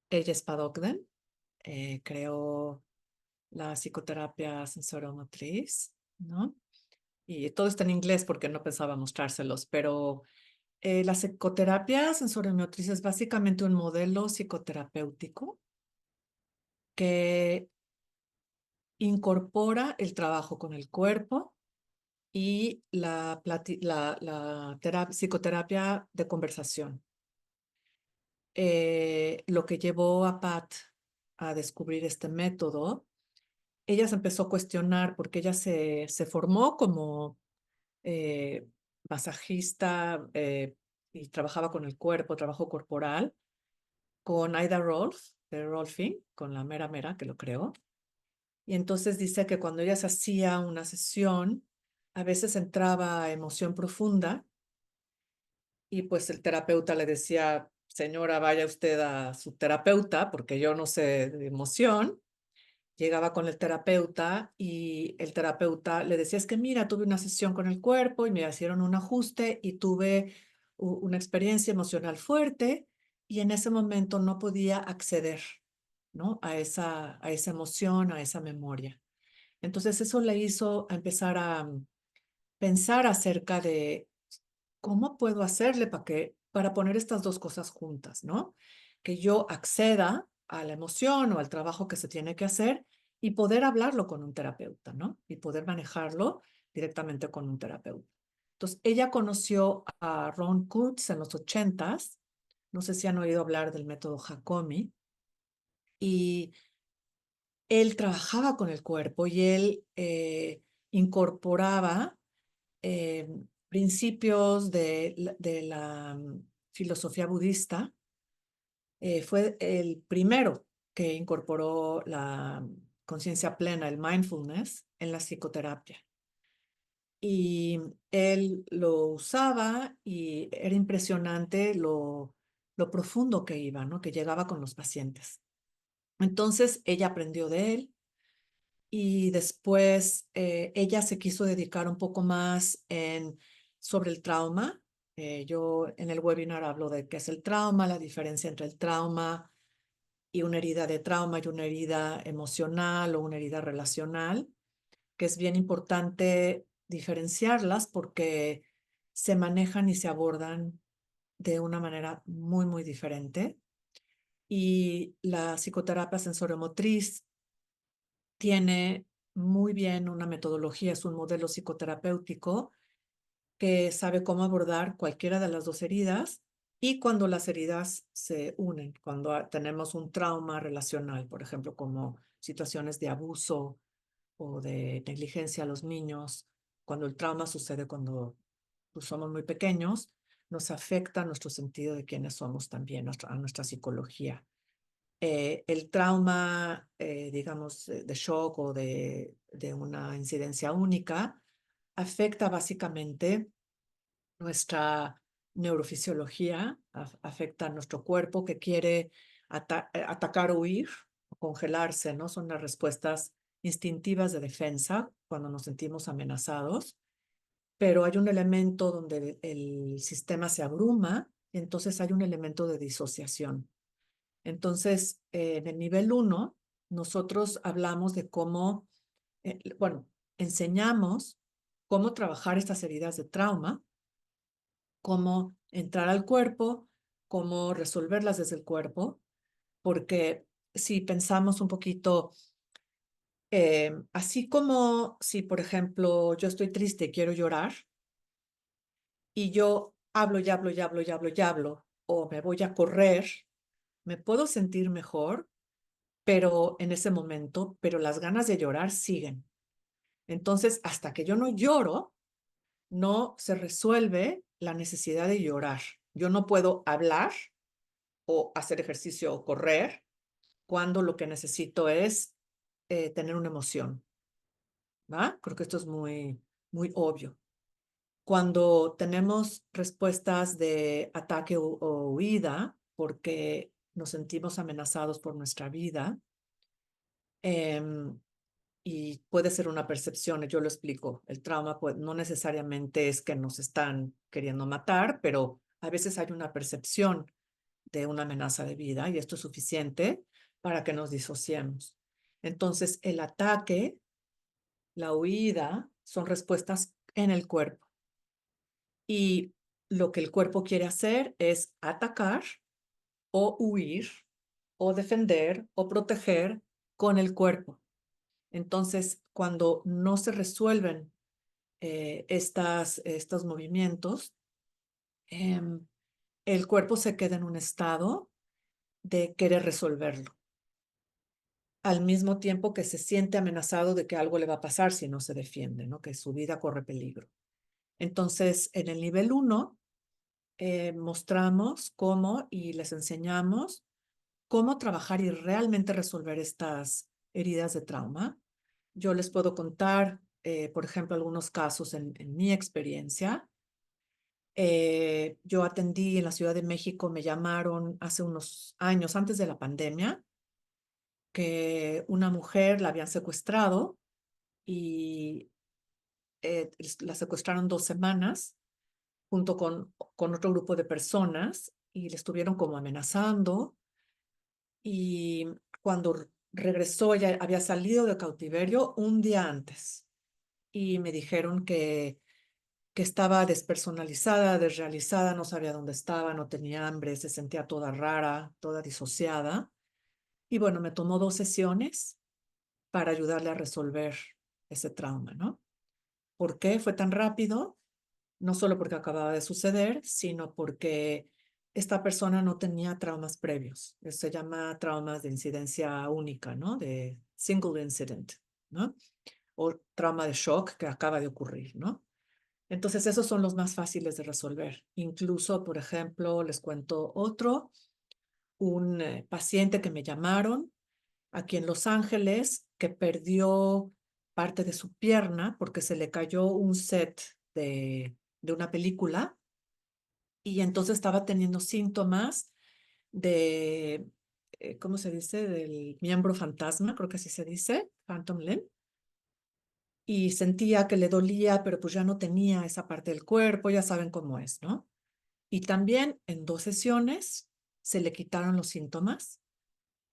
Ella es Padokden, creó la psicoterapia sensoromotriz, ¿no? Y todo está en inglés porque no pensaba mostrárselos, pero la psicoterapia sensoromotriz es básicamente un modelo psicoterapéutico que incorpora el trabajo con el cuerpo y la psicoterapia de conversación. Lo que llevó a Pat a descubrir este método, ella se empezó a cuestionar porque ella se formó como eh, masajista y trabajaba con el cuerpo, trabajo corporal, con Ida Rolf, de Rolfing, con la mera mera que lo creó. Y entonces dice que cuando ella se hacía una sesión, a veces entraba a emoción profunda y pues el terapeuta le decía, señora, vaya usted a su terapeuta porque yo no sé de emoción. Llegaba con el terapeuta y el terapeuta le decía, es que mira, tuve una sesión con el cuerpo y me hicieron un ajuste y tuve una experiencia emocional fuerte y en ese momento no podía acceder, ¿no? A esa emoción, a esa memoria. Entonces eso le hizo a empezar a pensar acerca de cómo puedo hacerle para poner estas dos cosas juntas, ¿no? Que yo acceda a la emoción o al trabajo que se tiene que hacer y poder hablarlo con un terapeuta, ¿no? Y poder manejarlo directamente con un terapeuta. Entonces, ella conoció a Ron Kurtz en los 80s, no sé si han oído hablar del método Hakomi, y él trabajaba con el cuerpo y él incorporaba eh, principios de la filosofía budista. Fue el primero que incorporó la conciencia plena, el mindfulness, en la psicoterapia. Y él lo usaba y era impresionante lo profundo que iba, ¿no? Que llegaba con los pacientes. Entonces ella aprendió de él y después ella se quiso dedicar un poco más sobre el trauma. Yo en el webinar hablo de qué es el trauma, la diferencia entre el trauma y una herida de trauma y una herida emocional o una herida relacional, que es bien importante diferenciarlas porque se manejan y se abordan de una manera muy, muy diferente. Y la psicoterapia sensoriomotriz tiene muy bien una metodología, es un modelo psicoterapéutico que sabe cómo abordar cualquiera de las dos heridas y cuando las heridas se unen, cuando tenemos un trauma relacional, por ejemplo, como situaciones de abuso o de negligencia a los niños, cuando el trauma sucede cuando pues, somos muy pequeños, nos afecta nuestro sentido de quiénes somos también, a nuestra psicología. El trauma, digamos, de shock o de una incidencia única, afecta básicamente nuestra neurofisiología, afecta a nuestro cuerpo que quiere atacar o huir, o congelarse, ¿no? Son las respuestas instintivas de defensa cuando nos sentimos amenazados, pero hay un elemento donde el sistema se abruma, entonces hay un elemento de disociación. Entonces, en el nivel 1, nosotros hablamos de cómo, bueno, enseñamos cómo trabajar estas heridas de trauma, cómo entrar al cuerpo, cómo resolverlas desde el cuerpo, porque si pensamos un poquito, así como si, por ejemplo, yo estoy triste y quiero llorar, y yo hablo y hablo y hablo y hablo y hablo, o me voy a correr, me puedo sentir mejor pero en ese momento, pero las ganas de llorar siguen. Entonces, hasta que yo no lloro, no se resuelve la necesidad de llorar. Yo no puedo hablar o hacer ejercicio o correr cuando lo que necesito es tener una emoción, ¿va? Creo que esto es muy, muy obvio. Cuando tenemos respuestas de ataque o huida, porque nos sentimos amenazados por nuestra vida, eh, y puede ser una percepción, yo lo explico. El trauma pues, no necesariamente es que nos están queriendo matar, pero a veces hay una percepción de una amenaza de vida y esto es suficiente para que nos disociemos. Entonces, el ataque, la huida, son respuestas en el cuerpo. Y lo que el cuerpo quiere hacer es atacar o huir o defender o proteger con el cuerpo. Entonces, cuando no se resuelven estos movimientos, el cuerpo se queda en un estado de querer resolverlo, al mismo tiempo que se siente amenazado de que algo le va a pasar si no se defiende, ¿no? Que su vida corre peligro. Entonces, en el nivel 1, mostramos cómo y les enseñamos cómo trabajar y realmente resolver estas heridas de trauma. Yo les puedo contar, por ejemplo, algunos casos en mi experiencia. Yo atendí en la Ciudad de México, me llamaron hace unos años, antes de la pandemia, que una mujer la habían secuestrado y la secuestraron 2 semanas junto con otro grupo de personas y le estuvieron como amenazando y cuando regresó ella había salido de cautiverio un día antes y me dijeron que estaba despersonalizada, desrealizada, no sabía dónde estaba, no tenía hambre, se sentía toda rara, toda disociada. Y bueno, me tomó 2 sesiones para ayudarle a resolver ese trauma, ¿no? ¿Por qué fue tan rápido? No solo porque acababa de suceder, sino porque esta persona no tenía traumas previos. Eso se llama traumas de incidencia única, ¿no? De single incident, ¿no? O trauma de shock que acaba de ocurrir, ¿no? Entonces, esos son los más fáciles de resolver. Incluso, por ejemplo, les cuento otro, un paciente que me llamaron aquí en Los Ángeles que perdió parte de su pierna porque se le cayó un set de una película y entonces estaba teniendo síntomas de, ¿cómo se dice? Del miembro fantasma, creo que así se dice, Phantom Limb. Y sentía que le dolía, pero pues ya no tenía esa parte del cuerpo, ya saben cómo es, ¿no? Y también en 2 sesiones se le quitaron los síntomas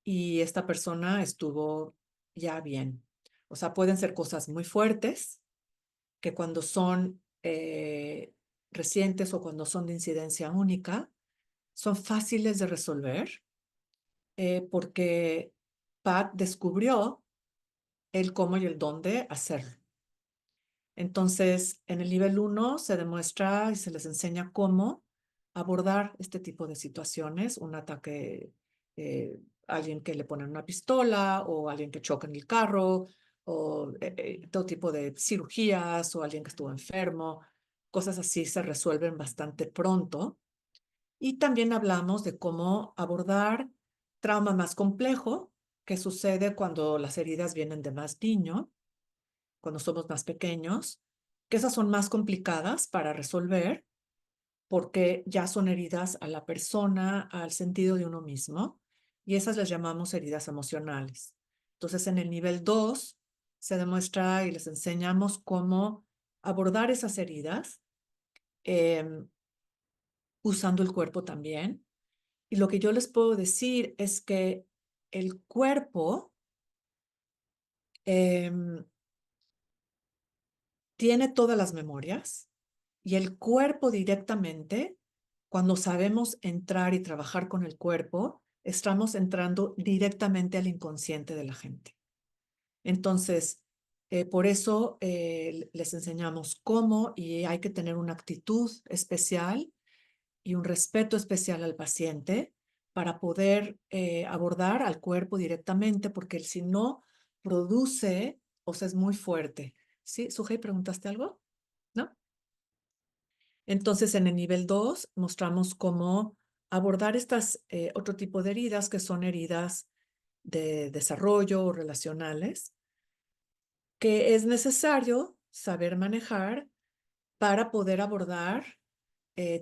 y esta persona estuvo ya bien. O sea, pueden ser cosas muy fuertes que cuando son recientes o cuando son de incidencia única, son fáciles de resolver porque Pat descubrió el cómo y el dónde hacerlo. Entonces, en el nivel 1 se demuestra y se les enseña cómo abordar este tipo de situaciones, un ataque, alguien que le ponen una pistola o alguien que choca en el carro o todo tipo de cirugías o alguien que estuvo enfermo, cosas así se resuelven bastante pronto. Y también hablamos de cómo abordar trauma más complejo que sucede cuando las heridas vienen de más niño cuando somos más pequeños, que esas son más complicadas para resolver porque ya son heridas a la persona, al sentido de uno mismo, y esas les llamamos heridas emocionales. Entonces, en el nivel 2 se demuestra y les enseñamos cómo abordar esas heridas usando el cuerpo también. Y lo que yo les puedo decir es que el cuerpo tiene todas las memorias y el cuerpo directamente, cuando sabemos entrar y trabajar con el cuerpo, estamos entrando directamente al inconsciente de la gente. Entonces, por eso les enseñamos cómo y hay que tener una actitud especial y un respeto especial al paciente para poder abordar al cuerpo directamente, porque si no produce, o sea, es muy fuerte. ¿Sí? Sujei, ¿preguntaste algo? ¿No? Entonces, en el nivel 2 mostramos cómo abordar estas otro tipo de heridas que son heridas de desarrollo o relacionales, que es necesario saber manejar para poder abordar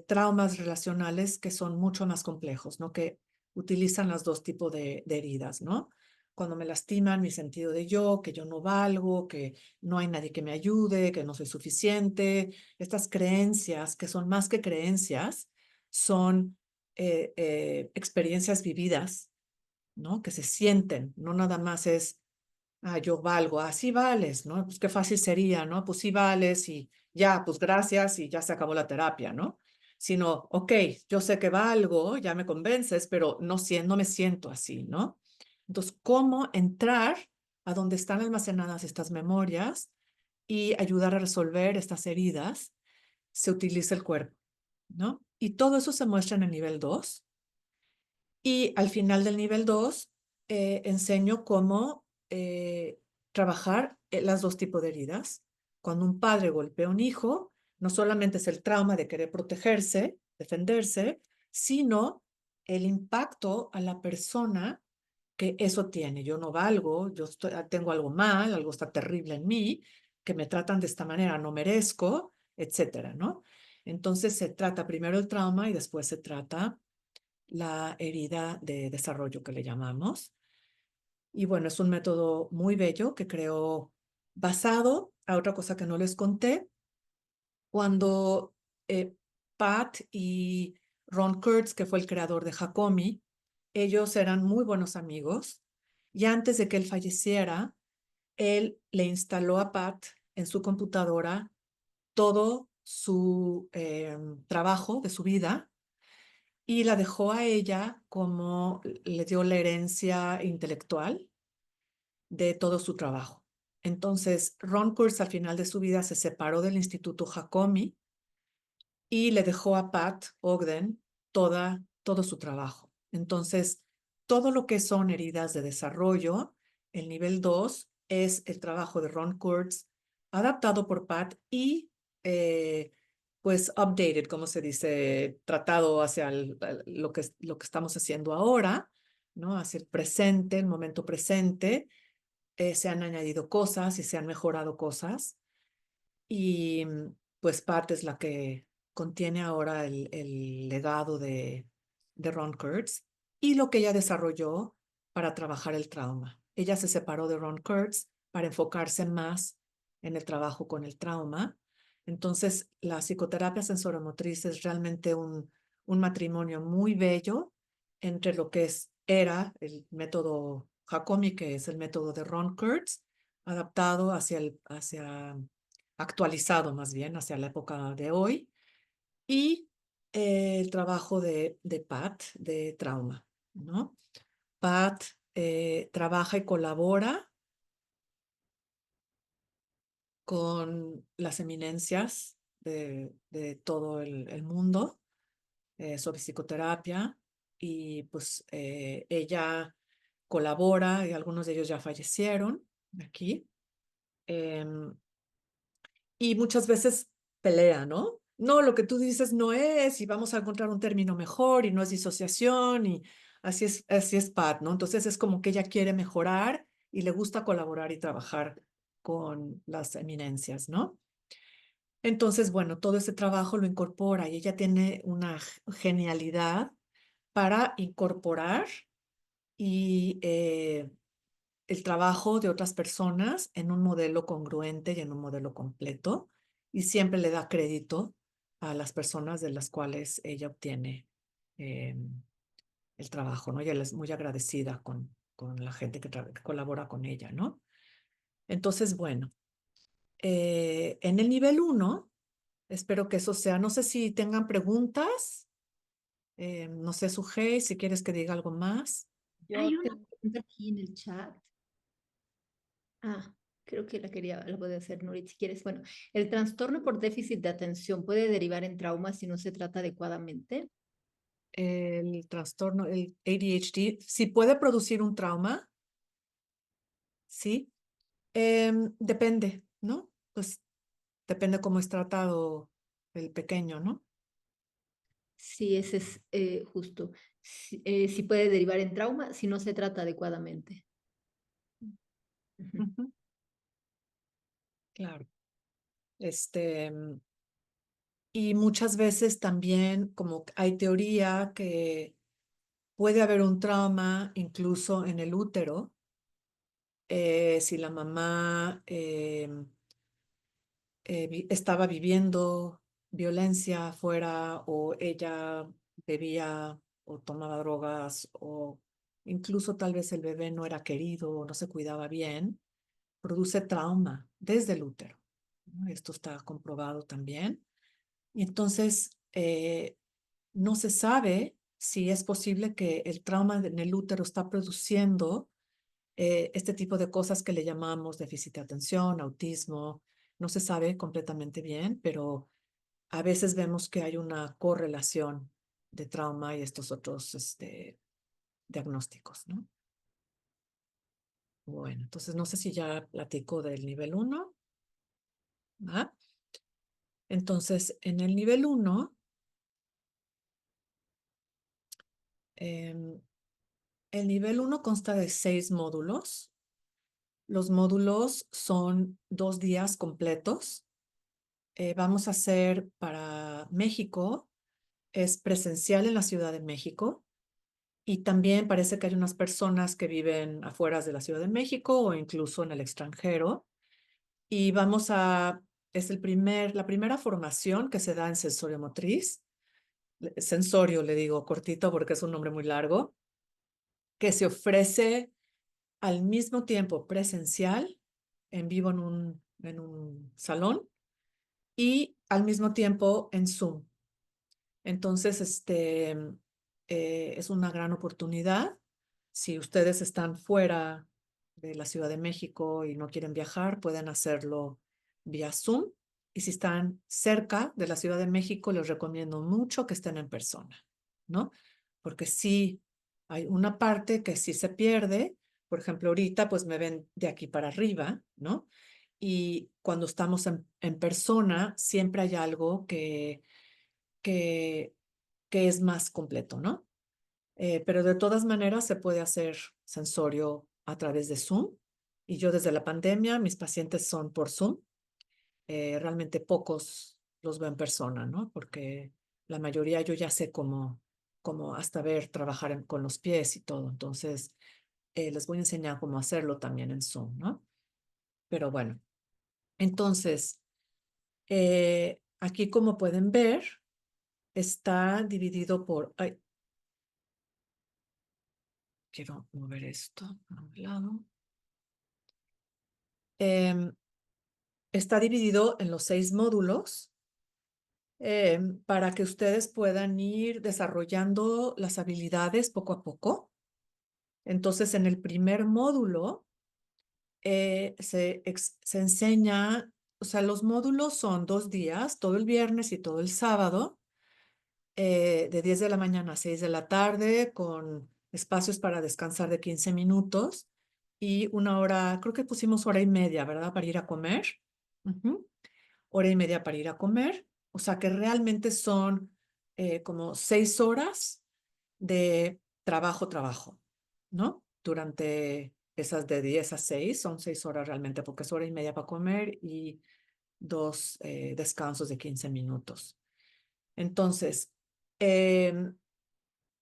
traumas relacionales que son mucho más complejos, ¿no? Que utilizan los dos tipos de heridas, ¿no? Cuando me lastiman mi sentido de yo, que yo no valgo, que no hay nadie que me ayude, que no soy suficiente. Estas creencias, que son más que creencias, son experiencias vividas, ¿no? Que se sienten, no nada más es, yo valgo, sí vales, ¿no? Pues qué fácil sería, ¿no? Pues sí vales y ya, pues gracias y ya se acabó la terapia, ¿no? Sino, ok, yo sé que valgo, ya me convences, pero no me siento así, ¿no? Entonces, ¿cómo entrar a donde están almacenadas estas memorias y ayudar a resolver estas heridas? Se utiliza el cuerpo, ¿no? Y todo eso se muestra en el nivel 2. Y al final del nivel 2, enseño cómo trabajar las dos tipos de heridas. Cuando un padre golpea a un hijo, no solamente es el trauma de querer protegerse, defenderse, sino el impacto a la persona que eso tiene. Yo no valgo, tengo algo mal, algo está terrible en mí, que me tratan de esta manera, no merezco, etcétera, ¿no? Entonces se trata primero el trauma y después se trata la herida de desarrollo que le llamamos. Y bueno, es un método muy bello que creo basado a otra cosa que no les conté. Cuando Pat y Ron Kurtz, que fue el creador de Hakomi, ellos eran muy buenos amigos y antes de que él falleciera, él le instaló a Pat en su computadora todo su trabajo de su vida y la dejó a ella como le dio la herencia intelectual de todo su trabajo. Entonces, Ron Kurz al final de su vida se separó del Instituto Hakomi y le dejó a Pat Ogden todo su trabajo. Entonces, todo lo que son heridas de desarrollo, el nivel 2 es el trabajo de Ron Kurtz, adaptado por Pat y pues updated, como se dice, tratado hacia lo que estamos haciendo ahora, ¿no? Hacia el presente, el momento presente. Se han añadido cosas y se han mejorado cosas. Y pues Pat es la que contiene ahora el legado de Ron Kurtz y lo que ella desarrolló para trabajar el trauma. Ella se separó de Ron Kurtz para enfocarse más en el trabajo con el trauma. Entonces, la psicoterapia sensoromotriz es realmente un matrimonio muy bello entre lo que era el método Hakomi, que es el método de Ron Kurtz, adaptado hacia actualizado más bien hacia la época de hoy, y el trabajo de Pat de trauma, ¿no? Pat trabaja y colabora con las eminencias de todo el mundo sobre psicoterapia y pues ella colabora y algunos de ellos ya fallecieron aquí. em, y muchas veces pelea, ¿no? No, lo que tú dices no es, y vamos a encontrar un término mejor, y no es disociación, y así es Pat, ¿no? Entonces es como que ella quiere mejorar y le gusta colaborar y trabajar con las eminencias, ¿no? Entonces, bueno, todo ese trabajo lo incorpora y ella tiene una genialidad para incorporar y el trabajo de otras personas en un modelo congruente y en un modelo completo, y siempre le da crédito a las personas de las cuales ella obtiene eh, el trabajo, ¿no? Y ella es muy agradecida con la gente que colabora con ella, ¿no? Entonces, bueno, en el nivel 1, espero que eso sea, no sé si tengan preguntas, no sé, Sujei, si quieres que diga algo más. Hay Yo una tengo pregunta aquí en el chat. Ah, creo que la puede hacer Nurit si quieres. Bueno, ¿el trastorno por déficit de atención puede derivar en trauma si no se trata adecuadamente? El trastorno, el ADHD, si puede producir un trauma, sí. Depende, ¿no? Pues depende cómo es tratado el pequeño, ¿no? Sí, ese es justo. Si puede derivar en trauma si no se trata adecuadamente. Ujú. Ujú, claro. Este, y muchas veces también como hay teoría que puede haber un trauma incluso en el útero, si la mamá estaba viviendo violencia afuera o ella bebía o tomaba drogas o incluso tal vez el bebé no era querido o no se cuidaba bien, produce trauma desde el útero, ¿no? Esto está comprobado también. Y entonces, no se sabe si es posible que el trauma en el útero está produciendo este tipo de cosas que le llamamos déficit de atención, autismo. No se sabe completamente bien, pero a veces vemos que hay una correlación de trauma y estos otros diagnósticos, ¿no? Bueno, entonces no sé si ya platico del nivel 1, ¿va? Entonces, en el nivel 1, el nivel 1 consta de 6 módulos. Los módulos son 2 días completos. Vamos a hacer para México, es presencial en la Ciudad de México. Y también parece que hay unas personas que viven afuera de la Ciudad de México o incluso en el extranjero. Y es la primera formación que se da en sensorio motriz. Sensorio, le digo cortito porque es un nombre muy largo, que se ofrece al mismo tiempo presencial, en vivo en un salón, y al mismo tiempo en Zoom. Entonces, es una gran oportunidad. Si ustedes están fuera de la Ciudad de México y no quieren viajar, pueden hacerlo vía Zoom. Y si están cerca de la Ciudad de México, les recomiendo mucho que estén en persona, ¿no? Porque sí hay una parte que sí se pierde. Por ejemplo, ahorita pues me ven de aquí para arriba, ¿no? Y cuando estamos en persona, siempre hay algo que, que es más completo, ¿no? Pero de todas maneras se puede hacer sensorio a través de Zoom. Y yo desde la pandemia, mis pacientes son por Zoom. Realmente pocos los veo en persona, ¿no? Porque la mayoría yo ya sé cómo hasta ver, trabajar con los pies y todo. Entonces, les voy a enseñar cómo hacerlo también en Zoom, ¿no? Pero bueno, entonces, aquí como pueden ver, está dividido por... Ay, quiero mover esto a un lado. Está dividido en los 6 módulos para que ustedes puedan ir desarrollando las habilidades poco a poco. Entonces, en el primer módulo se enseña, o sea, los módulos son 2 días, todo el viernes y todo el sábado, de 10 de la mañana a 6 de la tarde, con espacios para descansar de 15 minutos y 1 hora, creo que pusimos 1 hora y media, ¿verdad? Para ir a comer. 1 hora y media para ir a comer. O sea que realmente son como 6 horas de trabajo, ¿no? Durante esas de 10 a 6, son 6 horas realmente, porque es 1 hora y media para comer y 2 descansos de 15 minutos. Entonces,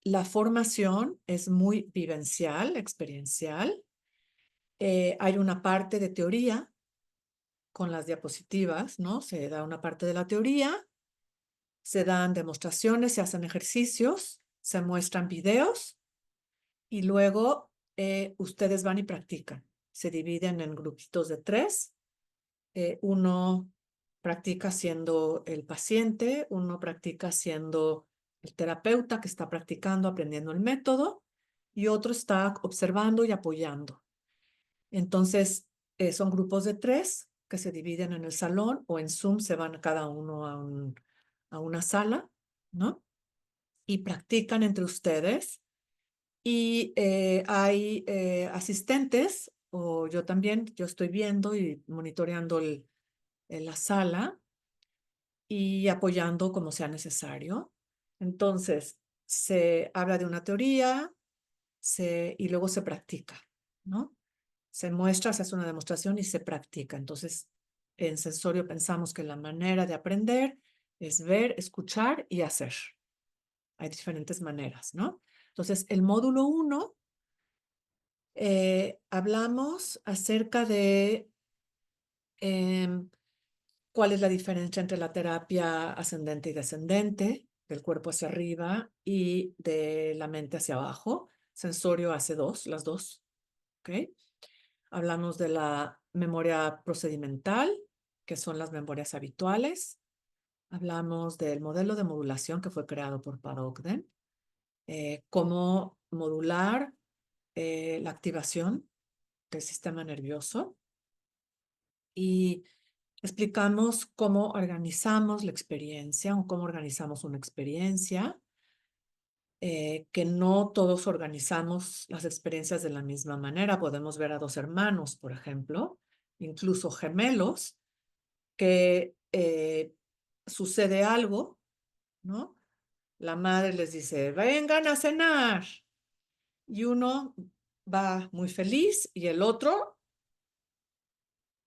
la formación es muy vivencial, experiencial. Hay una parte de teoría con las diapositivas, ¿no? Se da una parte de la teoría, se dan demostraciones, se hacen ejercicios, se muestran videos y luego ustedes van y practican. Se dividen en grupitos de 3. Uno practica siendo el paciente, uno practica siendo el terapeuta que está practicando, aprendiendo el método, y otro está observando y apoyando. Entonces, son grupos de 3 que se dividen en el salón o en Zoom se van cada uno a una sala, ¿no? Y practican entre ustedes. Y hay asistentes, o yo también, yo estoy viendo y monitoreando la sala y apoyando como sea necesario. Entonces, se habla de una teoría y luego se practica, ¿no? Se muestra, se hace una demostración y se practica. Entonces, en sensorio pensamos que la manera de aprender es ver, escuchar y hacer. Hay diferentes maneras, ¿no? Entonces, el módulo 1, hablamos acerca de cuál es la diferencia entre la terapia ascendente y descendente. del cuerpo hacia arriba y de la mente hacia abajo. Sensorio hace las dos, ¿ok? Hablamos de la memoria procedimental, que son las memorias habituales. Hablamos del modelo de modulación que fue creado por Pat Ogden, cómo modular la activación del sistema nervioso, y explicamos cómo organizamos la experiencia o cómo organizamos una experiencia, que no todos organizamos las experiencias de la misma manera. Podemos ver a dos hermanos, por ejemplo, incluso gemelos, que sucede algo, ¿no? La madre les dice, vengan a cenar. Y uno va muy feliz y el otro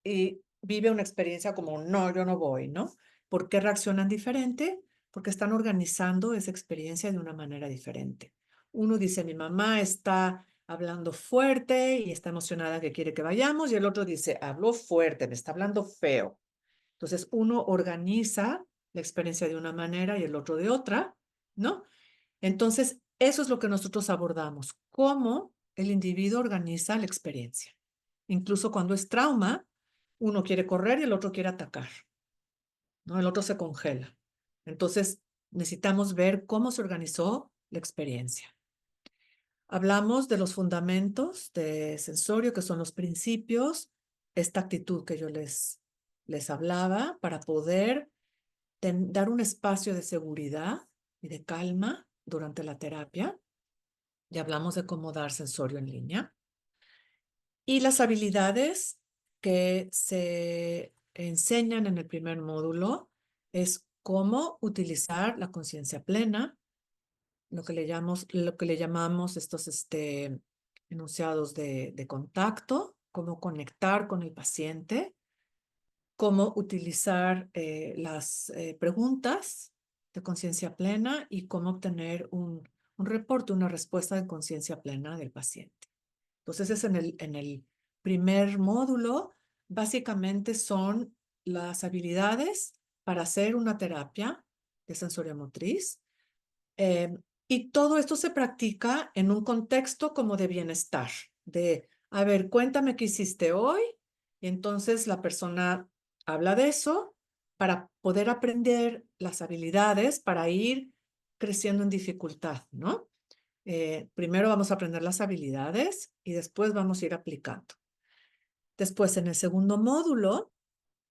vive una experiencia como, no, yo no voy, ¿no? ¿Por qué reaccionan diferente? Porque están organizando esa experiencia de una manera diferente. Uno dice, mi mamá está hablando fuerte y está emocionada que quiere que vayamos, y el otro dice, habló fuerte, me está hablando feo. Entonces, uno organiza la experiencia de una manera y el otro de otra, ¿no? Entonces, eso es lo que nosotros abordamos, cómo el individuo organiza la experiencia. Incluso cuando es trauma, uno quiere correr y el otro quiere atacar, ¿no? El otro se congela. Entonces, necesitamos ver cómo se organizó la experiencia. Hablamos de los fundamentos de sensorio, que son los principios, esta actitud que yo les hablaba, para poder dar un espacio de seguridad y de calma durante la terapia. Y hablamos de cómo dar sensorio en línea. Y las habilidades que se enseñan en el primer módulo es cómo utilizar la conciencia plena, lo que le llamamos estos enunciados de contacto, cómo conectar con el paciente, cómo utilizar las preguntas de conciencia plena y cómo obtener un reporte, una respuesta de conciencia plena del paciente. Entonces, es en el primer módulo. Básicamente son las habilidades para hacer una terapia de sensoriomotriz. Y todo esto se practica en un contexto como de bienestar, de, a ver, cuéntame qué hiciste hoy. Y entonces la persona habla de eso para poder aprender las habilidades para ir creciendo en dificultad, ¿no? Primero vamos a aprender las habilidades y después vamos a ir aplicando. Después, en el segundo módulo,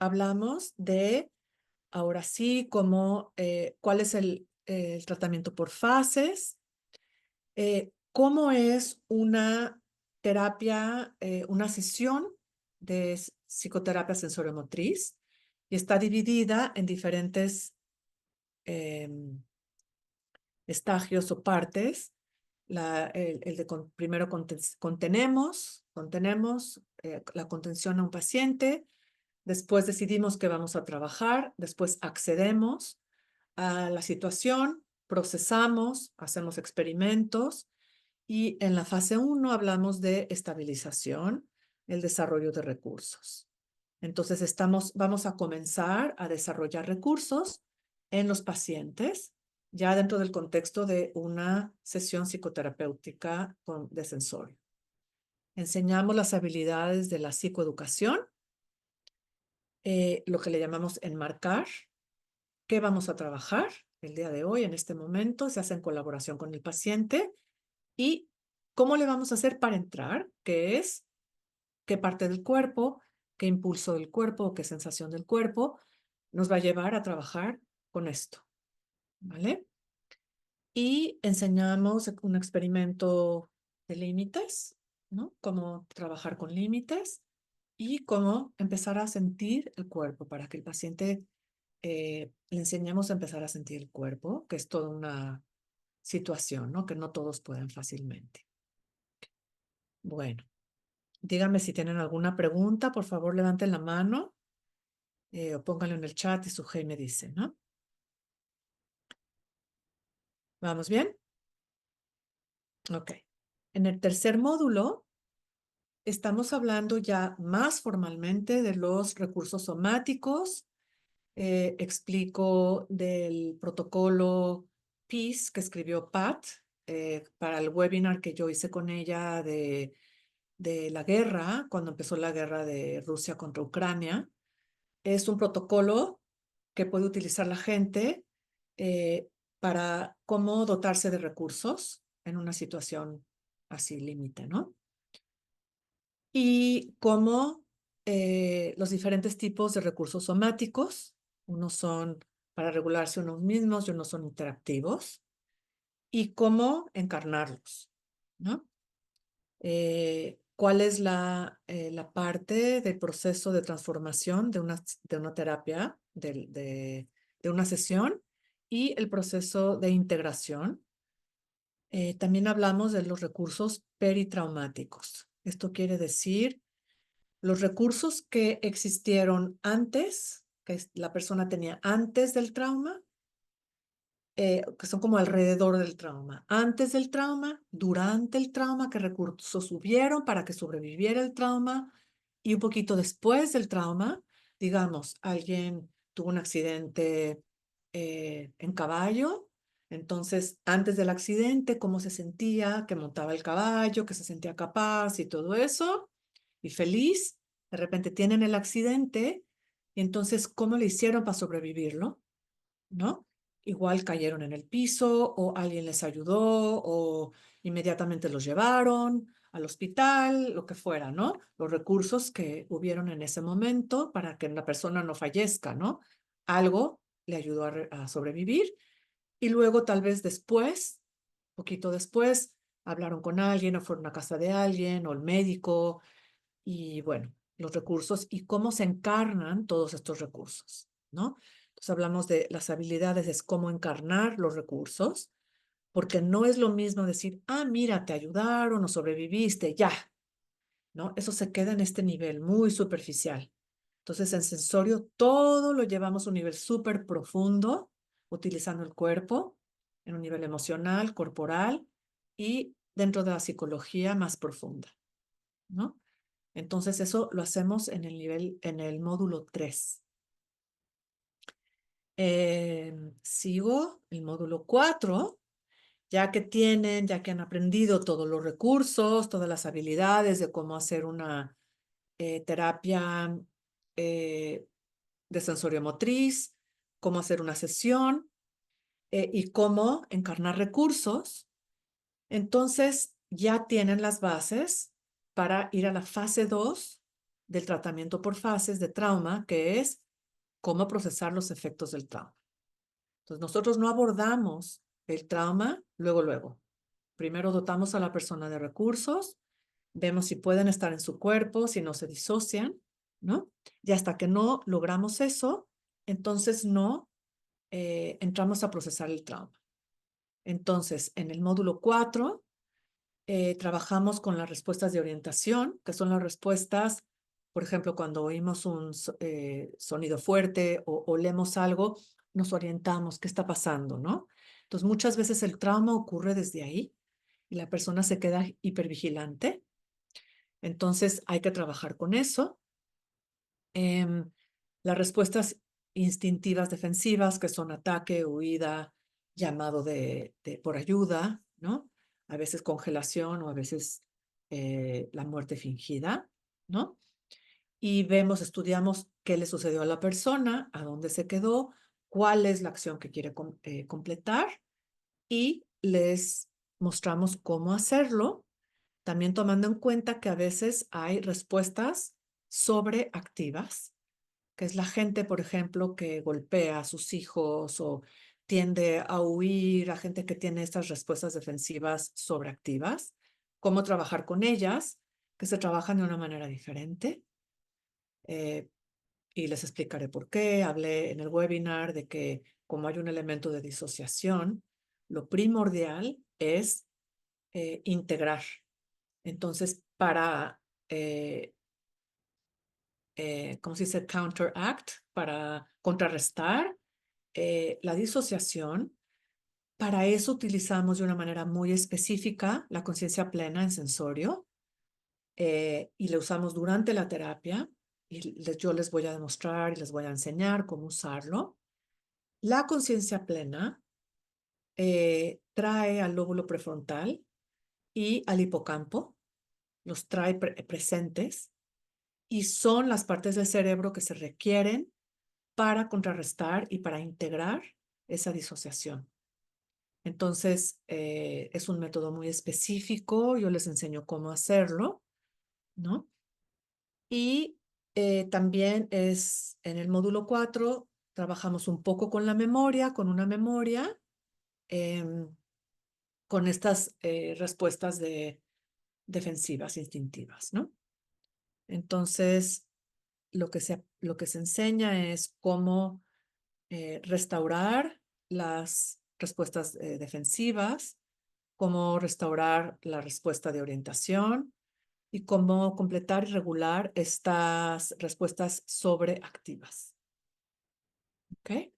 hablamos de, ahora sí, cuál es el tratamiento por fases, cómo es una terapia, una sesión de psicoterapia sensoriomotriz, y está dividida en diferentes estagios o partes. Primero contenemos la contención a un paciente, después decidimos que vamos a trabajar, después accedemos a la situación, procesamos, hacemos experimentos, y en la fase 1 hablamos de estabilización, el desarrollo de recursos. Entonces vamos a comenzar a desarrollar recursos en los pacientes, ya dentro del contexto de una sesión psicoterapéutica de sensorio. Enseñamos las habilidades de la psicoeducación, lo que le llamamos enmarcar, qué vamos a trabajar el día de hoy, en este momento, se hace en colaboración con el paciente, y cómo le vamos a hacer para entrar, qué es, qué parte del cuerpo, qué impulso del cuerpo, qué sensación del cuerpo nos va a llevar a trabajar con esto, ¿vale? Y enseñamos un experimento de límites, ¿no? Cómo trabajar con límites y cómo empezar a sentir el cuerpo para que el paciente le enseñemos a empezar a sentir el cuerpo, que es toda una situación, ¿no? Que no todos pueden fácilmente. Bueno, díganme si tienen alguna pregunta, por favor levanten la mano o pónganlo en el chat y Sujei me dice, ¿no? ¿Vamos bien? Ok. En el tercer módulo estamos hablando ya más formalmente de los recursos somáticos. Explico del protocolo piece que escribió Pat para el webinar que yo hice con ella de la guerra, cuando empezó la guerra de Rusia contra Ucrania. Es un protocolo que puede utilizar la gente para cómo dotarse de recursos en una situación así límite, ¿no? Y cómo los diferentes tipos de recursos somáticos, unos son para regularse unos mismos y unos son interactivos, y cómo encarnarlos, ¿no? ¿Cuál es la parte del proceso de transformación de una terapia, de una sesión, y el proceso de integración? También hablamos de los recursos peritraumáticos. Esto quiere decir los recursos que existieron antes, que la persona tenía antes del trauma, que son como alrededor del trauma. Antes del trauma, durante el trauma, qué recursos hubieron para que sobreviviera el trauma, y un poquito después del trauma, digamos, alguien tuvo un accidente en caballo, entonces antes del accidente, cómo se sentía, que montaba el caballo, que se sentía capaz y todo eso, y feliz, de repente tienen el accidente, y entonces, ¿cómo le hicieron para sobrevivirlo? ¿No? Igual cayeron en el piso o alguien les ayudó o inmediatamente los llevaron al hospital, lo que fuera, ¿no? Los recursos que hubieron en ese momento para que la persona no fallezca, ¿no? Algo le ayudó a sobrevivir y luego tal vez después, poquito después, hablaron con alguien o fueron a casa de alguien o el médico y bueno, los recursos y cómo se encarnan todos estos recursos, ¿no? Entonces hablamos de las habilidades, es cómo encarnar los recursos, porque no es lo mismo decir, ah, mira, te ayudaron o sobreviviste, ya, ¿no? Eso se queda en este nivel muy superficial. Entonces en sensorio todo lo llevamos a un nivel súper profundo, utilizando el cuerpo, en un nivel emocional, corporal y dentro de la psicología más profunda, ¿no? Entonces eso lo hacemos en el nivel, en el módulo 3. Sigo el módulo 4, ya que tienen, ya que han aprendido todos los recursos, todas las habilidades de cómo hacer una terapia de sensorio motriz, cómo hacer una sesión y cómo encarnar recursos. Entonces ya tienen las bases para ir a la fase 2 del tratamiento por fases de trauma, que es cómo procesar los efectos del trauma. Entonces nosotros no abordamos el trauma luego. Primero dotamos a la persona de recursos, vemos si pueden estar en su cuerpo, si no se disocian, ¿no? Y hasta que no logramos eso, entonces no entramos a procesar el trauma. Entonces, en el módulo 4, trabajamos con las respuestas de orientación, que son las respuestas, por ejemplo, cuando oímos un sonido fuerte o olemos algo, nos orientamos, ¿qué está pasando, no? Entonces, muchas veces el trauma ocurre desde ahí y la persona se queda hipervigilante. Entonces, hay que trabajar con eso. Las respuestas instintivas defensivas, que son ataque, huida, llamado por ayuda, ¿no? A veces congelación o a veces la muerte fingida, ¿no? Y estudiamos qué le sucedió a la persona, a dónde se quedó, cuál es la acción que quiere completar y les mostramos cómo hacerlo, también tomando en cuenta que a veces hay respuestas sobreactivas, que es la gente, por ejemplo, que golpea a sus hijos o tiende a huir, a gente que tiene estas respuestas defensivas sobreactivas, cómo trabajar con ellas, que se trabajan de una manera diferente. Y les explicaré por qué. Hablé en el webinar de que como hay un elemento de disociación, lo primordial es integrar. Entonces, para ¿cómo se dice? Counteract, para contrarrestar la disociación. Para eso utilizamos de una manera muy específica la conciencia plena en sensorio y la usamos durante la terapia y yo les voy a demostrar y les voy a enseñar cómo usarlo. La conciencia plena trae al lóbulo prefrontal y al hipocampo, los trae presentes y son las partes del cerebro que se requieren para contrarrestar y para integrar esa disociación. Entonces, es un método muy específico, yo les enseño cómo hacerlo, ¿no? Y también es en el módulo 4, trabajamos un poco con la memoria, con una memoria, con estas respuestas defensivas, instintivas, ¿no? Entonces, lo que se enseña es cómo restaurar las respuestas defensivas, cómo restaurar la respuesta de orientación y cómo completar y regular estas respuestas sobreactivas. ¿Ok?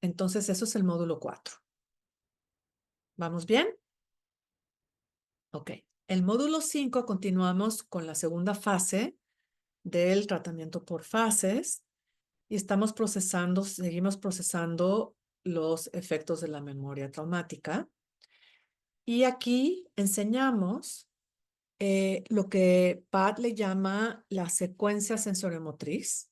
Entonces, eso es el módulo 4. ¿Vamos bien? Ok. El módulo 5 continuamos con la segunda fase del tratamiento por fases y seguimos procesando los efectos de la memoria traumática. Y aquí enseñamos lo que Pat le llama la secuencia sensoriomotriz.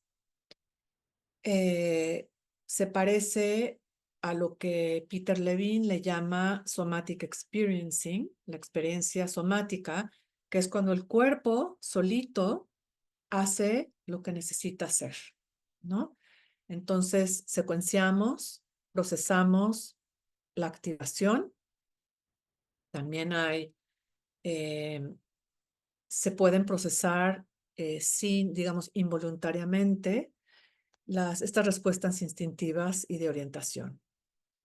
Se parece a lo que Peter Levine le llama somatic experiencing, la experiencia somática, que es cuando el cuerpo solito hace lo que necesita hacer, ¿no? Entonces, secuenciamos, procesamos la activación. También se pueden procesar sin, digamos, involuntariamente estas respuestas instintivas y de orientación.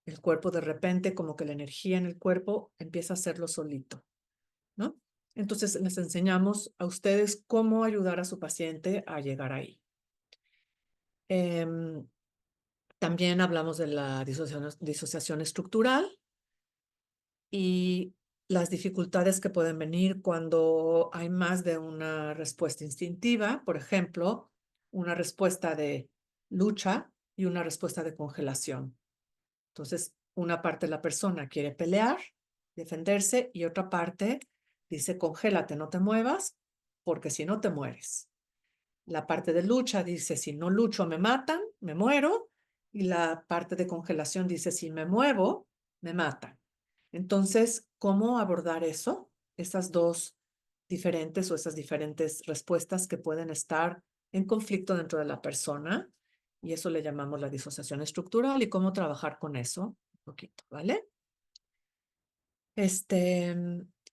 El cuerpo de repente, como que la energía en el cuerpo empieza a hacerlo solito, ¿no? Entonces les enseñamos a ustedes cómo ayudar a su paciente a llegar ahí. También hablamos de la disociación estructural y las dificultades que pueden venir cuando hay más de una respuesta instintiva, por ejemplo, una respuesta de lucha y una respuesta de congelación. Entonces, una parte de la persona quiere pelear, defenderse, y otra parte dice, congélate, no te muevas, porque si no te mueres. La parte de lucha dice, si no lucho me matan, me muero, y la parte de congelación dice, si me muevo, me matan. Entonces, ¿cómo abordar eso? Esas dos diferentes o esas diferentes respuestas que pueden estar en conflicto dentro de la persona, y eso le llamamos la disociación estructural, y cómo trabajar con eso un poquito, ¿vale?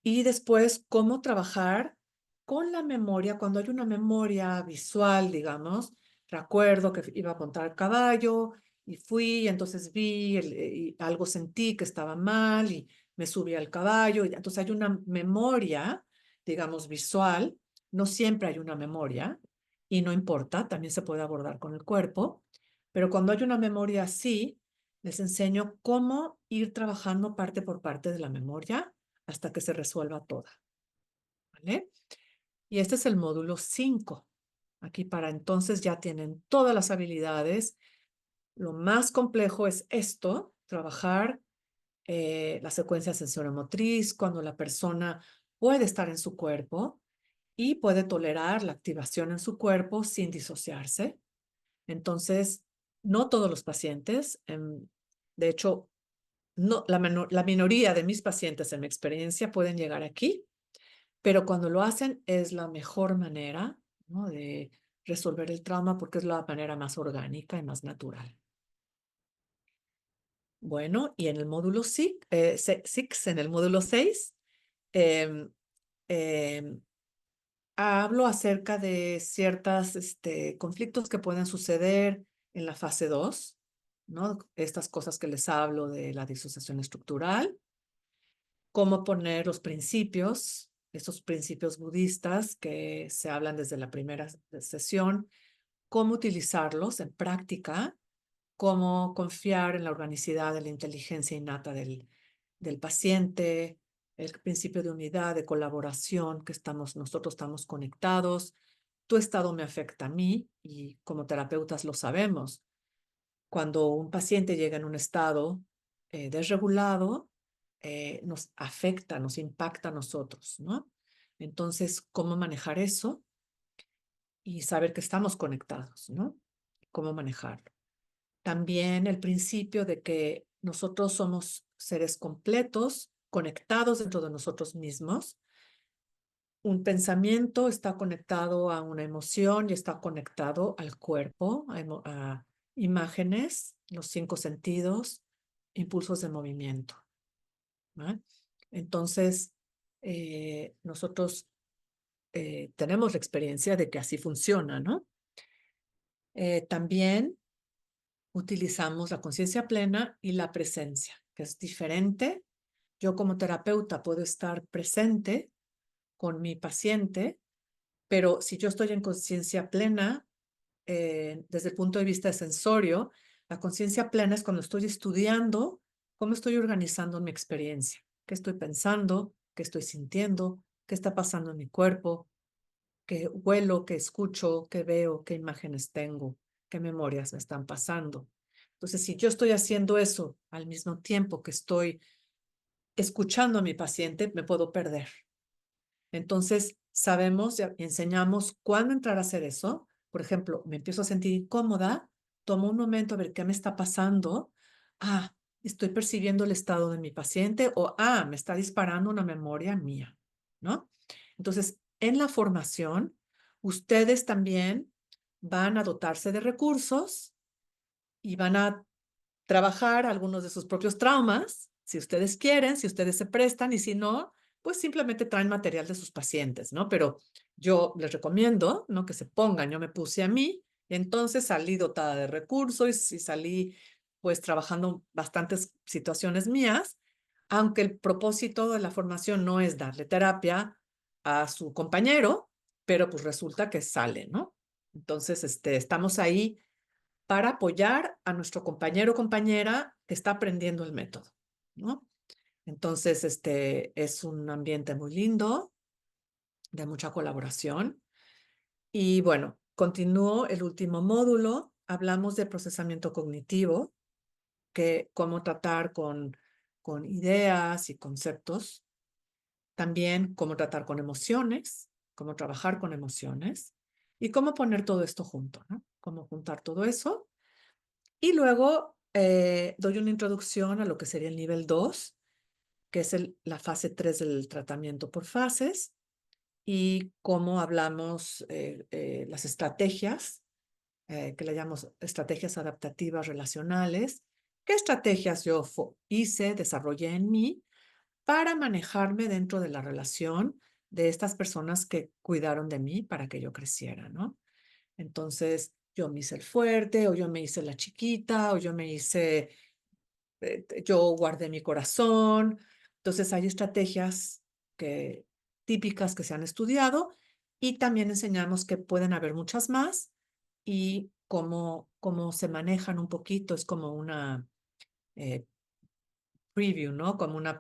Y después, cómo trabajar con la memoria, cuando hay una memoria visual, digamos. Recuerdo que iba a montar el caballo y fui, y entonces vi, y algo sentí que estaba mal y me subí al caballo. Y entonces hay una memoria, digamos, visual. No siempre hay una memoria y no importa, también se puede abordar con el cuerpo. Pero cuando hay una memoria así, les enseño cómo ir trabajando parte por parte de la memoria hasta que se resuelva toda, ¿vale? Y este es el módulo 5. Aquí para entonces ya tienen todas las habilidades. Lo más complejo es esto, trabajar la secuencia sensoriomotriz, cuando la persona puede estar en su cuerpo y puede tolerar la activación en su cuerpo sin disociarse. Entonces, no todos los pacientes, de hecho, no, la minoría de mis pacientes en mi experiencia pueden llegar aquí, pero cuando lo hacen es la mejor manera, ¿no?, de resolver el trauma, porque es la manera más orgánica y más natural. Bueno, y en el módulo 6, en el módulo 6, em, em, hablo acerca de ciertos conflictos que pueden suceder en la fase 2, ¿no? Estas cosas que les hablo de la disociación estructural, cómo poner los principios, esos principios budistas que se hablan desde la primera sesión, cómo utilizarlos en práctica, cómo confiar en la organicidad de la inteligencia innata del paciente, el principio de unidad, de colaboración, que nosotros estamos conectados. Tu estado me afecta a mí y como terapeutas lo sabemos. cuando un paciente llega en un estado desregulado, nos afecta, nos impacta a nosotros, ¿no? Entonces, ¿cómo manejar eso? Y saber que estamos conectados, ¿no? ¿Cómo manejarlo? También el principio de que nosotros somos seres completos, conectados dentro de nosotros mismos. Un pensamiento está conectado a una emoción y está conectado al cuerpo, a imágenes, los 5 sentidos, impulsos de movimiento, ¿no? Entonces, nosotros tenemos la experiencia de que así funciona, ¿no? También utilizamos la conciencia plena y la presencia, que es diferente. Yo como terapeuta puedo estar presente con mi paciente, pero si yo estoy en conciencia plena, desde el punto de vista de sensorio, la conciencia plena es cuando estoy estudiando cómo estoy organizando mi experiencia, qué estoy pensando, qué estoy sintiendo, qué está pasando en mi cuerpo, qué huelo, qué escucho, qué veo, qué imágenes tengo, qué memorias me están pasando. Entonces, si yo estoy haciendo eso al mismo tiempo que estoy escuchando a mi paciente, me puedo perder. Entonces, sabemos y enseñamos cuándo entrar a hacer eso. Por ejemplo, me empiezo a sentir incómoda, tomo un momento a ver qué me está pasando. Ah, estoy percibiendo el estado de mi paciente o, me está disparando una memoria mía, ¿no? Entonces, en la formación, ustedes también van a dotarse de recursos y van a trabajar algunos de sus propios traumas, si ustedes quieren, si ustedes se prestan y si no, pues simplemente traen material de sus pacientes, ¿no? Pero yo les recomiendo, ¿no? Que se pongan, yo me puse a mí y entonces salí dotada de recursos y salí pues trabajando bastantes situaciones mías, aunque el propósito de la formación no es darle terapia a su compañero, pero pues resulta que sale, ¿no? Entonces, estamos ahí para apoyar a nuestro compañero o compañera que está aprendiendo el método, ¿no? Entonces, es un ambiente muy lindo, de mucha colaboración. Y bueno, continúo el último módulo. Hablamos de procesamiento cognitivo, que cómo tratar con ideas y conceptos. También cómo tratar con emociones, cómo trabajar con emociones y cómo poner todo esto junto, ¿no? Cómo juntar todo eso. Y luego doy una introducción a lo que sería el nivel 2, que es la fase 3 del tratamiento por fases, y cómo hablamos las estrategias, que le llamamos estrategias adaptativas relacionales, qué estrategias yo hice, desarrollé en mí para manejarme dentro de la relación de estas personas que cuidaron de mí para que yo creciera, ¿no? Entonces, yo me hice el fuerte, o yo me hice la chiquita, o yo me hice, yo guardé mi corazón. Entonces, hay estrategias típicas que se han estudiado y también enseñamos que pueden haber muchas más y cómo se manejan un poquito. Es como una eh, preview, ¿no? Como una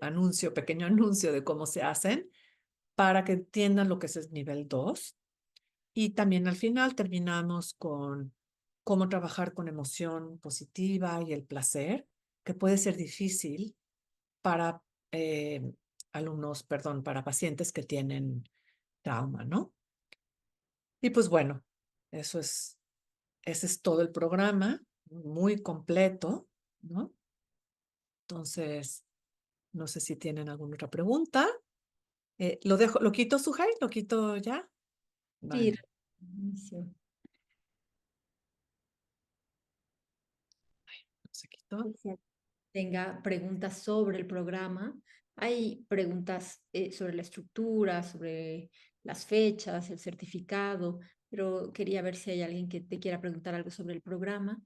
anuncio, pequeño anuncio de cómo se hacen para que entiendan lo que es el nivel 2. Y también al final terminamos con cómo trabajar con emoción positiva y el placer, que puede ser difícil para para pacientes que tienen trauma, ¿no? Y pues bueno, eso ese es todo el programa, muy completo, ¿no? Entonces, no sé si tienen alguna otra pregunta. Lo dejo, lo quito, Sujay, lo quito ya. Sí, Vale, inicio. se quitó. Si tenga preguntas sobre el programa. Hay preguntas sobre la estructura, sobre las fechas, el certificado, pero quería ver si hay alguien que te quiera preguntar algo sobre el programa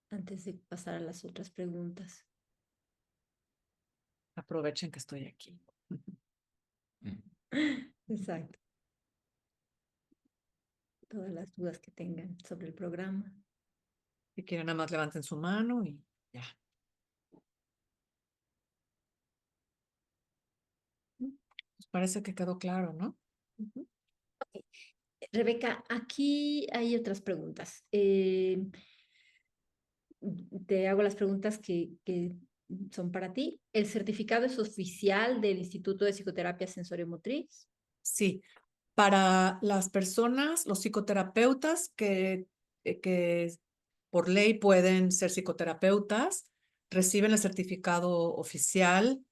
antes de pasar a las otras preguntas. Aprovechen que estoy aquí. Exacto. Todas las dudas que tengan sobre el programa. Si quieren, nada más levanten su mano y ya. Pues parece que quedó claro, ¿no? Ujú. Rebeca, aquí hay otras preguntas. Te hago las preguntas que son para ti. ¿El certificado es oficial del Instituto de Psicoterapia Sensoriomotriz? Sí, para las personas, los psicoterapeutas que por ley pueden ser psicoterapeutas, reciben el certificado oficial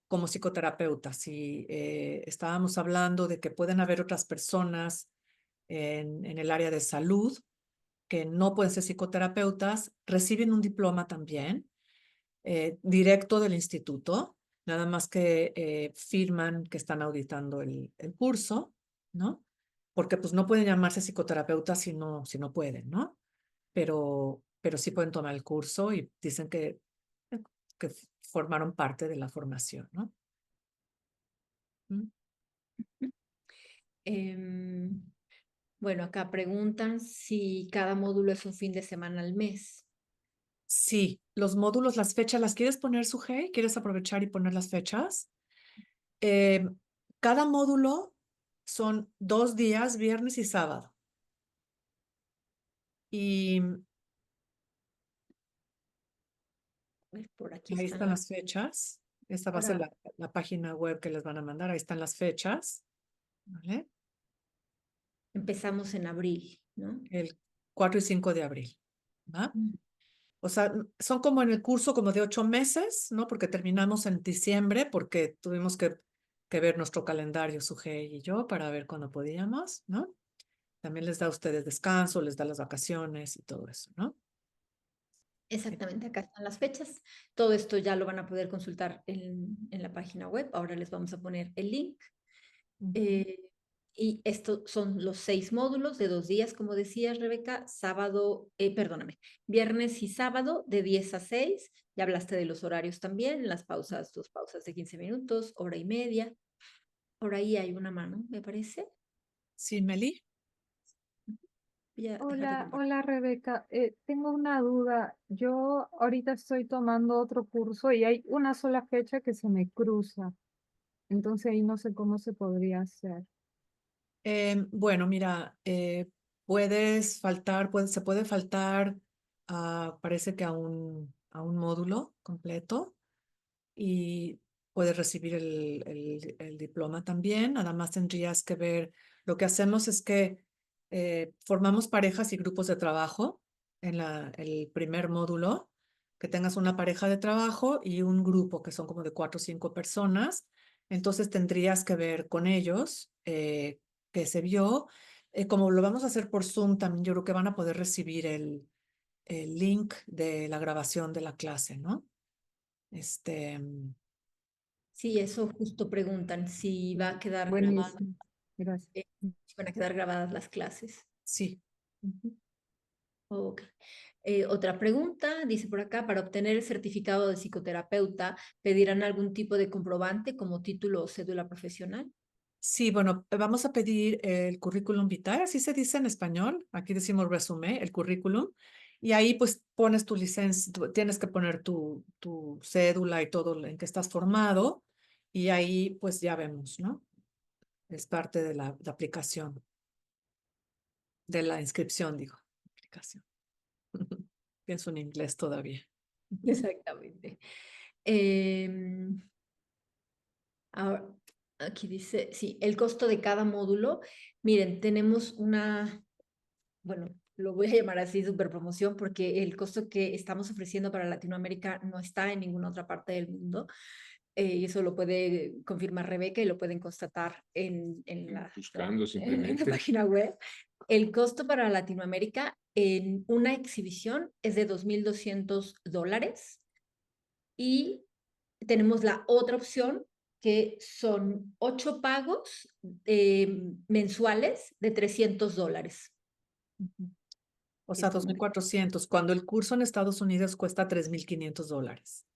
como psicoterapeutas. Y estábamos hablando de que pueden haber otras personas en el área de salud que no pueden ser psicoterapeutas, reciben un diploma también directo del instituto, nada más que firman que están auditando el curso, ¿no? Porque pues no pueden llamarse psicoterapeutas si no pueden, ¿no? Pero sí pueden tomar el curso y dicen que formaron parte de la formación, ¿no? ¿Mm? Em, bueno, acá preguntan si cada módulo es un fin de semana al mes. Sí, los módulos, las fechas, ¿las quieres poner, Sujei? ¿Quieres aprovechar y poner las fechas? Eh, Cada módulo son 2 días, viernes y sábado. Y Por aquí ahí están están las... las fechas. Esta va a ser Ahora la página web que les van a mandar. Ahí están las fechas. ¿Vale? empezamos en abril, ¿no? El 4 y 5 de abril. ¿Va? Mm. O sea, son como en el curso como de 8 meses, ¿no? Porque terminamos en diciembre porque tuvimos que ver nuestro calendario, Sujei y yo, para ver cuándo podíamos, ¿no? También les da a ustedes descanso, les da las vacaciones y todo eso, ¿no? Exactamente, acá están las fechas. Todo esto ya lo van a poder consultar en la página web. Ahora les vamos a poner el link. Ujú. Eh, y estos son los 6 módulos de 2 días, como decías, Rebeca, sábado, perdóname, viernes y sábado de 10 a 6. Ya hablaste de los horarios también, las pausas, 2 pausas de 15 minutos, hora y media. Por ahí hay una mano, me parece. Sí, Meli. Ya, déjate Hola, compartir. hola Rebeca. Tengo una duda. Yo ahorita estoy tomando otro curso y hay una sola fecha que se me cruza. Entonces ahí no sé cómo se podría hacer. Bueno, mira, puedes faltar, se puede faltar, parece que a un módulo completo y puedes recibir el diploma también. Nada más tendrías que ver, lo que hacemos es que formamos parejas y grupos de trabajo en el primer módulo, que tengas una pareja de trabajo y un grupo que son como de 4 o 5 personas. Entonces tendrías que ver con ellos qué se vio. Como lo vamos a hacer por Zoom, también yo creo que van a poder recibir el link de la grabación de la clase, ¿no? Este, Sí, eso justo preguntan si va a quedar grabada, Buenísimo. Gracias. si van a quedar grabadas las clases. sí. Ujú. Ok. Otra pregunta, dice por acá, para obtener el certificado de psicoterapeuta, ¿pedirán algún tipo de comprobante como título o cédula profesional? Sí, bueno, vamos a pedir el currículum vitae, así se dice en español. Aquí decimos resumen, el currículum. Y ahí pues pones tu licencia, tienes que poner tu cédula y todo en que estás formado. Y ahí pues ya vemos, ¿no? Es parte de la aplicación, de la inscripción, digo. Aplicación. Pienso en inglés todavía. Exactamente. Em, ahora, aquí dice, sí, el costo de cada módulo. Miren, tenemos una, bueno, lo voy a llamar así, super promoción, porque el costo que estamos ofreciendo para Latinoamérica no está en ninguna otra parte del mundo. Y eso lo puede confirmar Rebeca y lo pueden constatar Buscando en la simplemente. página web. El costo para Latinoamérica en una exhibición es de $2,200 y tenemos la otra opción que son 8 pagos mensuales de $300. Ujú. O Que sea, es dos como mil que cuatrocientos. Cuando el curso en Estados Unidos cuesta $3,500.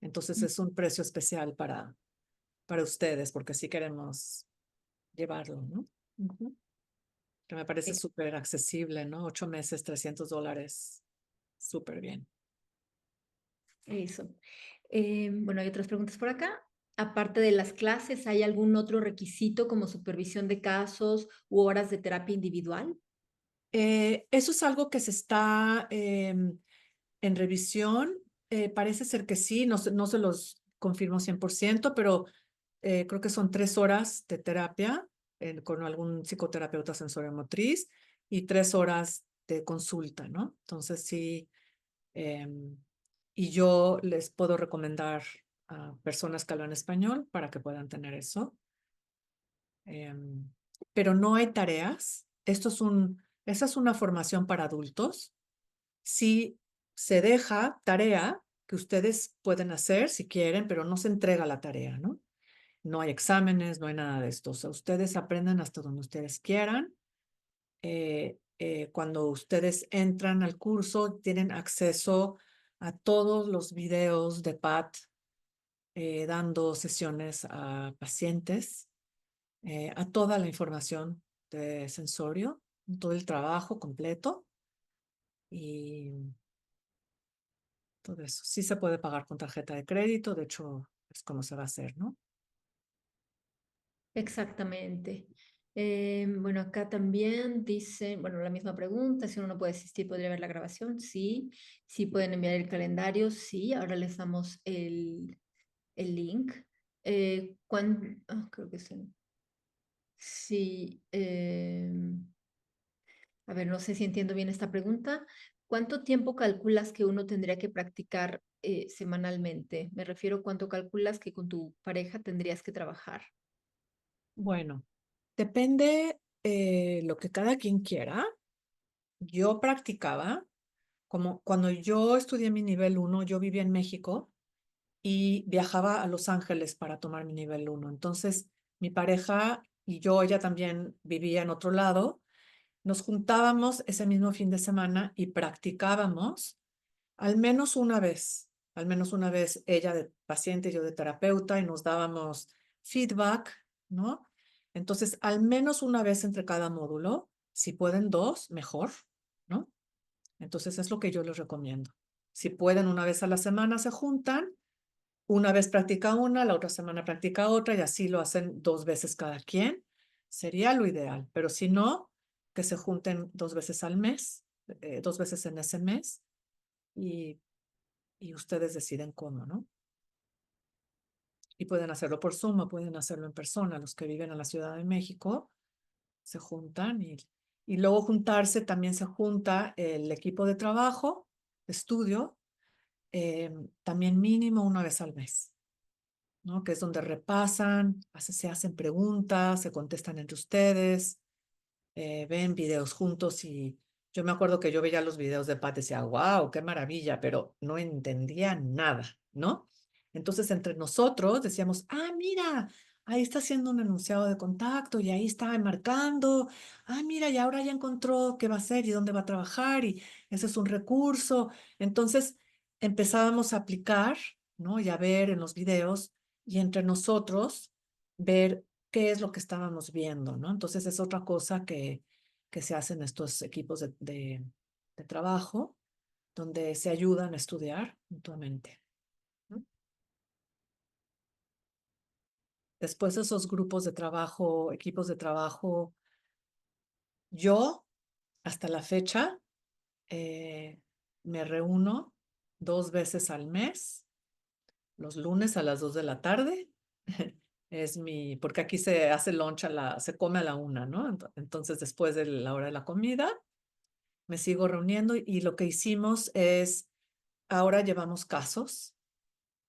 Entonces es un precio especial para ustedes, porque sí queremos llevarlo, ¿no? Ujú. Que me parece es súper accesible, ¿no? 8 meses, $300. Súper bien. eso. Bueno, hay otras preguntas por acá. aparte de las clases, ¿hay algún otro requisito como supervisión de casos u horas de terapia individual? Eso es algo que se está en revisión. Parece ser que sí, no se los confirmo 100%, pero creo que son 3 horas de terapia con algún psicoterapeuta sensoriomotriz y 3 horas de consulta, ¿no? Entonces sí, y yo les puedo recomendar a personas que hablan español para que puedan tener eso. Pero no hay tareas. Esa es una formación para adultos. Sí se deja tarea que ustedes pueden hacer si quieren, pero no se entrega la tarea, ¿no? No hay exámenes, no hay nada de esto. O sea, ustedes aprenden hasta donde ustedes quieran. Cuando ustedes entran al curso, tienen acceso a todos los videos de Pat dando sesiones a pacientes, a toda la información de sensorio, todo el trabajo completo y todo eso. Sí se puede pagar con tarjeta de crédito, de hecho es como se va a hacer, ¿no? Exactamente. Bueno, acá también dicen, bueno, la misma pregunta, si uno no puede asistir, ¿podría ver la grabación? Sí. Sí pueden enviar el calendario, sí. Ahora les damos el link. Creo que sí. Sí. A ver, no sé si entiendo bien esta pregunta. ¿Cuánto tiempo calculas que uno tendría que practicar semanalmente? Me refiero, ¿cuánto calculas que con tu pareja tendrías que trabajar? Bueno, depende lo que cada quien quiera. Yo practicaba, como cuando yo estudié mi nivel 1, yo vivía en México y viajaba a Los Ángeles para tomar mi nivel 1. Entonces, mi pareja y yo, ella también vivía en otro lado, nos juntábamos ese mismo fin de semana y practicábamos al menos una vez ella de paciente y yo de terapeuta y nos dábamos feedback, ¿no? Entonces, al menos una vez entre cada módulo, si pueden 2, mejor, ¿no? Entonces, es lo que yo les recomiendo. Si pueden una vez a la semana, se juntan, una vez practica una, la otra semana practica otra y así lo hacen 2 veces cada quien. Sería lo ideal, pero si no, que se junten 2 veces al mes, 2 veces en ese mes y ustedes deciden cómo, ¿no? Y pueden hacerlo por Zoom o pueden hacerlo en persona. Los que viven en la Ciudad de México se juntan y luego juntarse, también se junta el equipo de trabajo, de estudio, también mínimo una vez al mes, ¿no? Que es donde repasan, se hacen preguntas, se contestan entre ustedes, ven videos juntos y yo me acuerdo que yo veía los videos de Pat y decía, wow, qué maravilla, pero no entendía nada, ¿no? Entonces entre nosotros decíamos, ah, mira, ahí está haciendo un enunciado de contacto y ahí está marcando, ah, mira, y ahora ya encontró qué va a hacer y dónde va a trabajar y ese es un recurso. Entonces empezábamos a aplicar, ¿no? Y a ver en los videos y entre nosotros ver qué es lo que estábamos viendo, ¿no? Entonces es otra cosa que se hace en estos equipos de trabajo, donde se ayudan a estudiar mutuamente, ¿no? Después de esos grupos de trabajo, equipos de trabajo, yo hasta la fecha me reúno 2 veces al mes, los lunes a las 2 de la tarde. Porque aquí se hace lunch se come a la 1, ¿no? Entonces, después de la hora de la comida, me sigo reuniendo y lo que hicimos es, ahora llevamos casos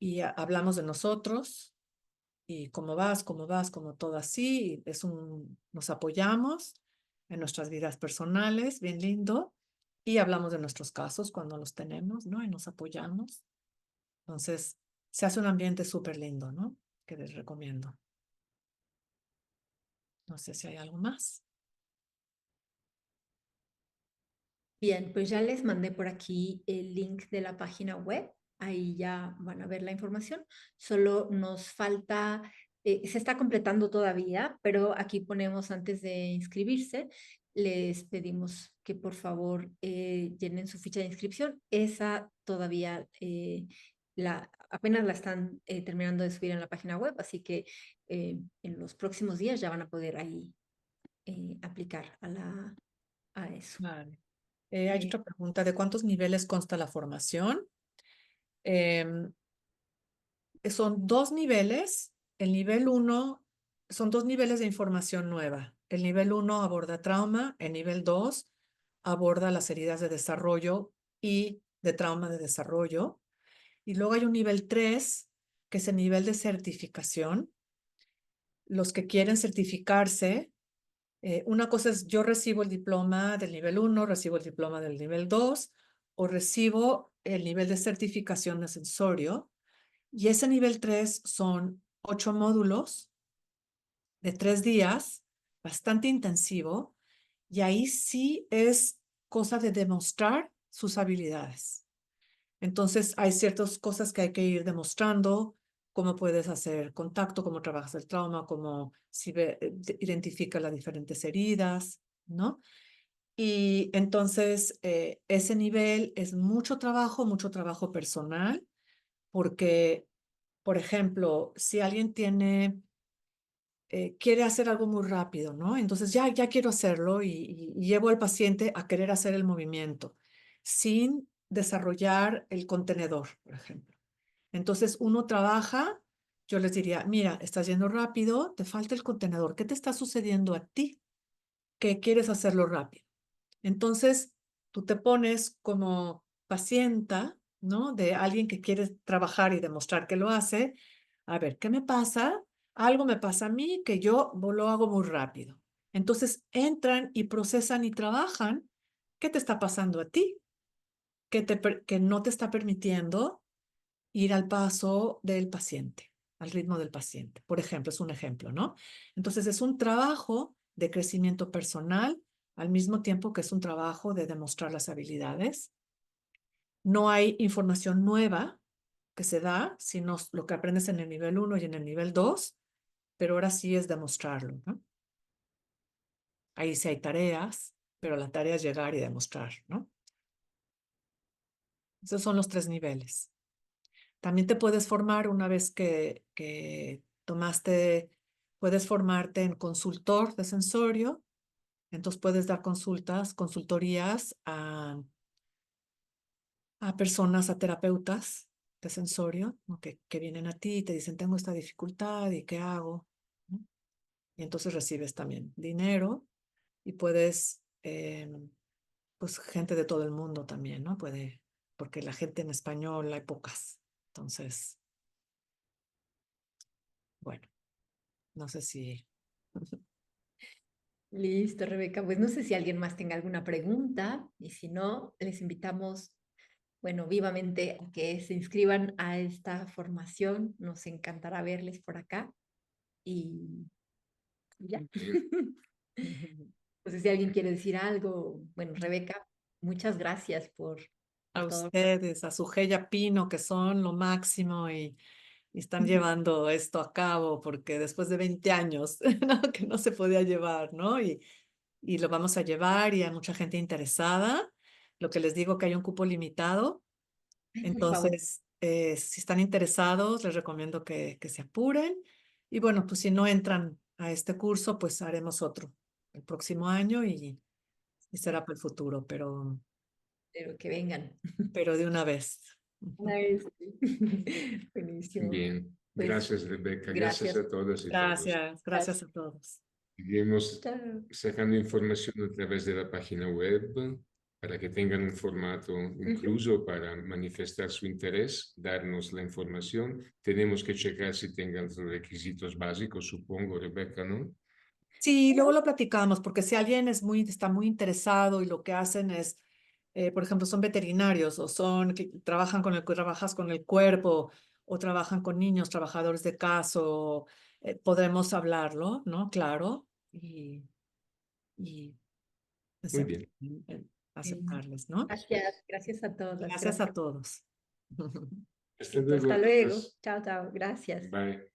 y hablamos de nosotros y cómo vas, como todo así. Nos apoyamos en nuestras vidas personales, bien lindo, y hablamos de nuestros casos cuando los tenemos, ¿no? Y nos apoyamos. Entonces, se hace un ambiente súper lindo, ¿no? Que les recomiendo. No sé si hay algo más. Bien, pues ya les mandé por aquí el link de la página web. Ahí ya van a ver la información. Solo nos falta, se está completando todavía, pero aquí ponemos antes de inscribirse, les pedimos que por favor llenen su ficha de inscripción. Esa todavía apenas la están terminando de subir en la página web, así que en los próximos días ya van a poder ahí aplicar a eso. Vale. Hay Eh, otra pregunta, ¿de cuántos niveles consta la formación? Son 2 niveles. El nivel 1 son 2 niveles de información nueva. El nivel 1 aborda trauma, el nivel 2 aborda las heridas de desarrollo y de trauma de desarrollo. Y luego hay un nivel 3, que es el nivel de certificación. Los que quieren certificarse, una cosa es yo recibo el diploma del nivel 1, recibo el diploma del nivel 2 o recibo el nivel de certificación de sensorio. Y ese nivel 3 son 8 módulos de 3 días, bastante intensivo, y ahí sí es cosa de demostrar sus habilidades. Entonces hay ciertas cosas que hay que ir demostrando, cómo puedes hacer contacto, cómo trabajas el trauma, cómo identifica las diferentes heridas, ¿no? Y entonces ese nivel es mucho trabajo personal, porque por ejemplo, si alguien quiere hacer algo muy rápido, ¿no? Entonces ya quiero hacerlo y llevo al paciente a querer hacer el movimiento sin desarrollar el contenedor, por ejemplo. Entonces uno trabaja, yo les diría, mira, estás yendo rápido, te falta el contenedor. ¿Qué te está sucediendo a ti? Que quieres hacerlo rápido. Entonces tú te pones como pacienta, ¿no? De alguien que quiere trabajar y demostrar que lo hace. A ver, ¿qué me pasa? Algo me pasa a mí que yo lo hago muy rápido. Entonces entran y procesan y trabajan. ¿Qué te está pasando a ti? Que no te está permitiendo ir al paso del paciente, al ritmo del paciente. Por ejemplo, es un ejemplo, ¿no? Entonces es un trabajo de crecimiento personal al mismo tiempo que es un trabajo de demostrar las habilidades. No hay información nueva que se da, sino lo que aprendes en el nivel 1 y en el nivel 2, pero ahora sí es demostrarlo, ¿no? Ahí sí hay tareas, pero la tarea es llegar y demostrar, ¿no? Esos son los 3 niveles. También te puedes formar una vez que puedes formarte en consultor de sensorio, entonces puedes dar consultorías a personas, a terapeutas de sensorio, ¿no? que vienen a ti y te dicen, tengo esta dificultad y ¿qué hago? ¿no? Y entonces recibes también dinero y puedes, pues gente de todo el mundo también, ¿no? Porque la gente en español hay pocas. Entonces, bueno, no sé si... Listo, Rebeca. Pues no sé si alguien más tenga alguna pregunta y si no, les invitamos, bueno, vivamente a que se inscriban a esta formación. Nos encantará verles por acá y ya. No sé si alguien quiere decir algo. Bueno, Rebeca, muchas gracias A por todo. ustedes, a Sugeya Pino, que son lo máximo y están llevando esto a cabo, porque después de 20 años, ¿no? que no se podía llevar, ¿no? Y lo vamos a llevar y hay mucha gente interesada. Lo que les digo que hay un cupo limitado. Por favor. Entonces, si están interesados, les recomiendo que se apuren. Y bueno, pues si no entran a este curso, pues haremos otro el próximo año y será para el futuro, Pero que vengan. pero de una vez. Una vez. Buenísimo. Bien, Pues gracias Rebeca, gracias gracias. a todas y todos. Gracias a todos. Seguimos Chao. sacando información a través de la página web para que tengan un formato incluso para manifestar su interés, darnos la información. Tenemos que checar si tengan los requisitos básicos, supongo, Rebeca, ¿no? Sí, luego lo platicamos, porque si alguien está muy interesado y lo que hacen es, por ejemplo, son veterinarios o trabajas con el cuerpo o trabajan con niños, trabajadores de caso, podremos hablarlo, ¿no? Claro, y Muy bien. aceptarles, ¿no? Gracias, gracias a todas. Gracias Gracias. a todos. Hasta Hasta luego. luego. Chao, chao. Gracias. Bye.